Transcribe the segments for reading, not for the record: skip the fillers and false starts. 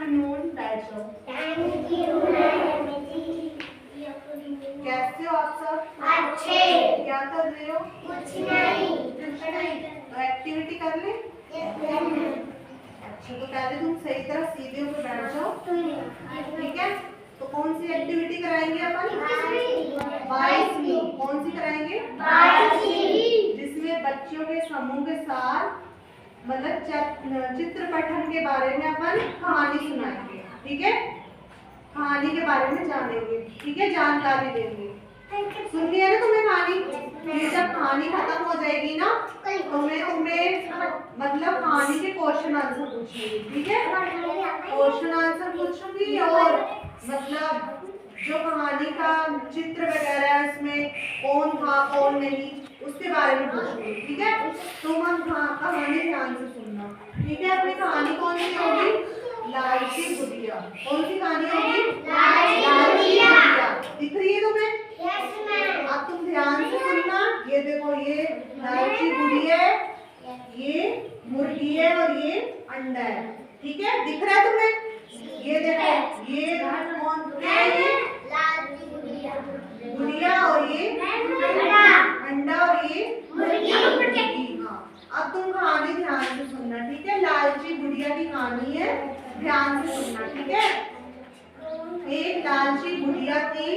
Afternoon. बैठ जाओ। Thank you ma'am जी। कैसे हो आप सब? अच्छे। क्या कर रहे हो? कुछ नहीं। तो एक्टिविटी कर ले। अच्छा, तो पहले तुम सही तरह सीधे होकर बैठ जाओ, ठीक है? तो कौन सी एक्टिविटी कराएंगे अपन? 22वीं। कौन सी कराएंगे? 22वीं। जिसमें बच्चों के समूह के साथ मतलब चित्र पठन के बारे में अपन कहानी सुनाएंगे, ठीक है? कहानी के बारे में जानेंगे, ठीक है? जानकारी देंगे। सुन लिया ना तुमने कहानी? फिर जब कहानी खत्म हो जाएगी ना तो मैं तुम्हें मतलब कहानी के क्वेश्चन आंसर पूछूंगी, ठीक है? क्वेश्चन आंसर पूछूंगी और मतलब जो कहानी का चित्र वगैरह है उसमें कौन था कौन नहीं उसके बारे में पूछूंगी, ठीक है? तुम हम कहानी ध्यान से सुनना, ठीक है? अपनी कहानी कौन सी होगी? लालची गुड़िया। कौन सी कहानी होगी? लालची गुड़िया। दिख रही है तुम्हें? Yes ma'am. अब तुम ध्यान से सुनना। ये देखो, ये लालची गुड़िया है, ये मुर्गी है और ये अंडा है, ठीक है? दिख रहा है तुम्हें? ये देखो, ये कौन है? ये लालची गुड़िया। गुड़िया और ये अंडा और ये मुर्गी। हाँ, अब तुम कहानी ध्यान से सुनना, ठीक है? लालची गुड़िया की कहानी है, ध्यान से सुनना, ठीक है? एक लालची गुड़िया थी,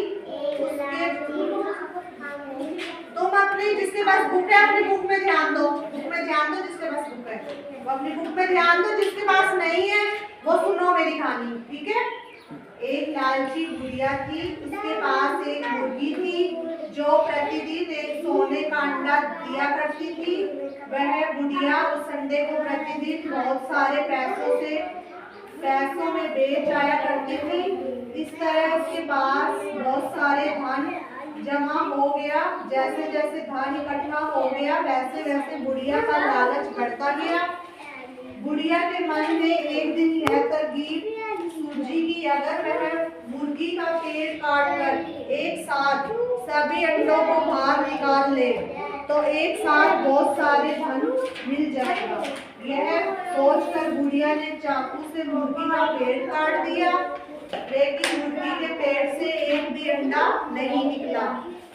उसके तुम अपनी जिसके पास बुक है अपनी बुक में ध्यान दो, बुक में ध्यान दो जिसके पास बुक है वो अपनी बुक में ध्यान दो, जिसके पास नहीं है वो सुनो मेरी कहानी, ठीक है? एक लालची गुड़िया थी, उसके पास एक मुर्गी थी जो प्रतिदिन एक सोने का अंडा दिया करती थी। वह गुड़िया उस अंडे को प्रतिदिन बहुत सारे पैसों में बेच आया करती थी। इस तरह उसके पास बहुत सारे धन जमा हो गया। जैसे जैसे धन इकट्ठा हो गया वैसे वैसे गुड़िया का लालच बढ़ता गया। गुड़िया के मन में एक दिन यह तरकीब सूझी कि अगर वह मुर्गी का पेट काटकर एक साथ सभी अंडों को बाहर निकाल ले तो एक साथ बहुत सारे धन मिल जाएगा। यह सोचकर गुड़िया ने चाकू से मुर्गी का पेट काट दिया, लेकिन मुर्गी के पेट से एक भी अंडा नहीं निकला।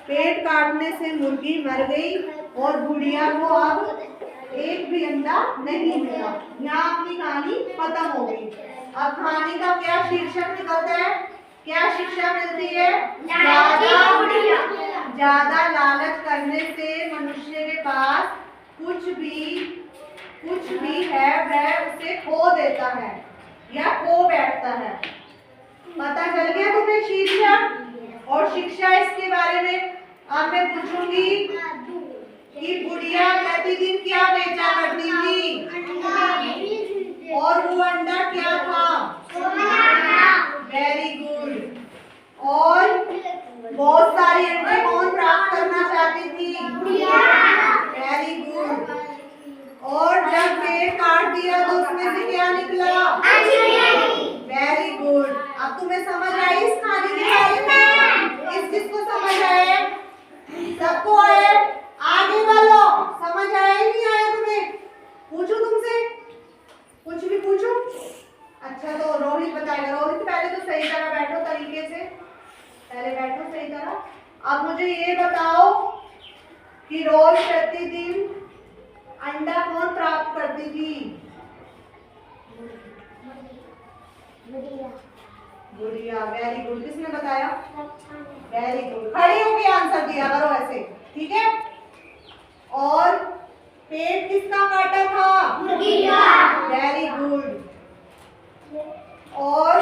पेट काटने से मुर्गी मर गई और गुड़िया को अब एक भी अंडा नहीं मिला। यहाँ अपनी कहानी खत्म हो गई। अब कहानी का क्या शीर्षक निकलता है? क्या शिक्षा मिलती है? ज्यादा लालच करने से मनुष्य के पास कुछ भी है वह उसे खो देता है या खो बैठता है। पता चल गया तुम्हें शीर्षक और शिक्षा इसके बारे में? अब मैं पूछूंगी कि गुड़िया प्रतिदिन क्या बेचा करती थी और वो अंडा क्या था? Very good. और बहुत सारे अंडे कौन प्राप्त करना चाहती थी? Very good. और जब पेट काट दिया तो उसमें से क्या निकला? Very good. अब तुम्हें समझ आई इस कहानी के बारे में? किसको समझ आए? सबको आए? आगे वालों समझ आया नहीं आया तुम्हें? पूछूं तुमसे कुछ भी पूछूं? अच्छा, तो रोहित बताएगा। रोहित पहले तो सही तरह बैठो, तरीके से पहले बैठो सही तरह। अब मुझे ये बताओ कि रोज प्रतिदिन अंडा कौन प्राप्त करती थी? गुड़िया। Very good. किसने बताया? Very good. खड़े होके आंसर दिया करो ऐसे, ठीक है? और पेट किसका काटा था? मुर्गी का। Very good. और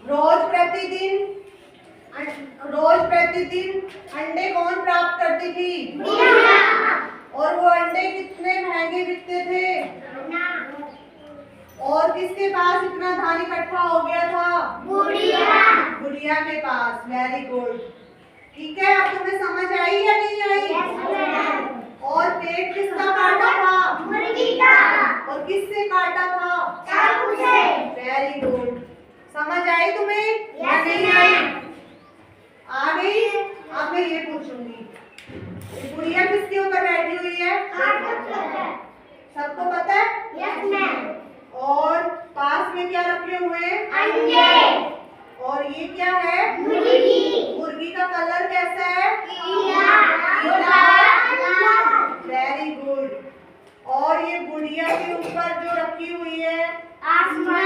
रोज प्रतिदिन अंडे कौन प्राप्त करती थी? और वो अंडे कितने महंगे बिकते थे? और किसके पास इतना धन इकट्ठा हो गया था? गुड़िया के पास। Very good. ठीक है, अब तुम्हें समझ आई या नहीं आई? और पेट किसका काटा था? मुर्गी का। और किससे काटा था? चाकू से। Very good. समझ आई तुम्हें या नहीं आई? आ गई। अब मैं ये पूछूंगी, गुड़िया किसके ऊपर बैठी हुई है? सबको पता है? Yes ma'am. और पास में क्या रखे हुए और ये क्या है? मुर्गी का कलर कैसा है? पीला है। Very good. और ये गुड़िया के ऊपर जो रखी हुई है आसमान